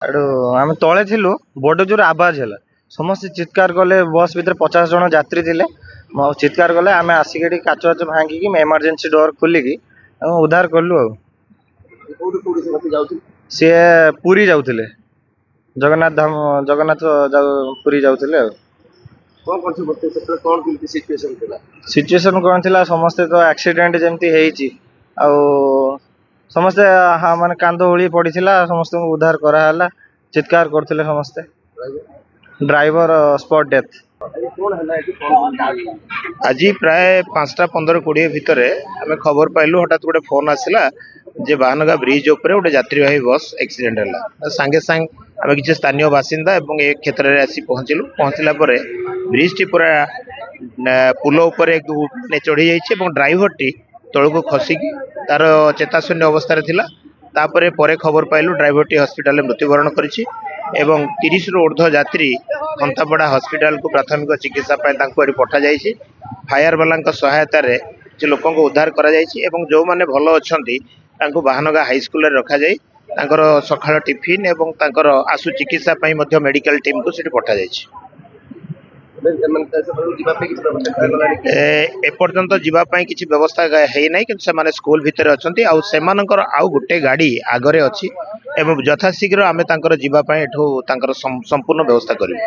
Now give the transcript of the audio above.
ଆଡୁ ଆମେ ତଳେ ଥିଲୁ ବଡ ଜୋର ଆବାଜ ହେଲା ସମସ୍ତେ ଚିତ୍କାର କଲେ ବସ୍ ଭିତରେ 50 ଜଣ ଯାତ୍ରୀ ଥିଲେ ଚିତ୍କାର କଲେ ଆମେ ଆସିକି ଏଠି କାଚ କାଚ ଭାଙ୍ଗିକି ଏମର୍ଜେନ୍ସି ଡୋର ଖୋଲିକି ଆମେ ଉଦ୍ଧାର କଲୁ ଆଉ ସିଏ ପୁରୀ ଯାଉଥିଲେ ଜଗନ୍ନାଥ ଧାମ ଜଗନ୍ନାଥ ପୁରୀ ଯାଉଥିଲେ ଆଉ ସିଚୁଏସନ କଣ ଥିଲା ସମସ୍ତେ ତ ଆକ୍ସିଡେଣ୍ଟ ଯେମିତି ହେଇଛି ଆଉ ସମସ୍ତେ ମାନେ କାନ୍ଦ ହୋଳି ପଡିଥିଲା ସମସ୍ତଙ୍କୁ ଉଦ୍ଧାର କରାହେଲା ଚିତ୍କାର କରୁଥିଲେ ସମସ୍ତେ ଡ୍ରାଇଭର ସ୍ପଟ୍ ଡେଥ୍। आज प्राय 5:15-20 भितर आम खबर पाइलु हठात गोटे फोन आसला जे बाहनगा ब्रिज उपरे गोटे यात्रीवाही बस एक्सीडेंट है सांगे सांग आम किसी स्थानीय बासिंदा एवं ए क्षेत्र में आसी पहुंचलु पहुंचला ब्रिज टी पूरा पुल उपरे चढ़ी जाइए ड्राइवर टी तलू खसिकी तार चेताशून्य अवस्था थिला तापरे परे खबर पाइलु ड्राइवर टी हॉस्पिटल में मृत्युवरण करिछि एवं 30 रु ऊर्ध्व यात्री खंतापड़ा हॉस्पिटल को प्राथमिक चिकित्सा पठा जाइछि फायर वाला सहायतार से लोक उद्धार करा जाइछि एवं जो माने भलो अछंती तांको बाहनगा हाई स्कूल रे रखा जाई तांकर सखाळ टिफिन एवं तांकर आसु चिकित्सा पई मध्य मेडिकल टीम को सेठी पठा जाइछि एपर्यंत जीवापाई किसी व्यवस्था है ना कि स्कूल भितर अच्छा आउ गोटे गाड़ी आगरे अच्छी एवं यथाशीघ्र आम जीवापाई संपूर्ण व्यवस्था करूँ।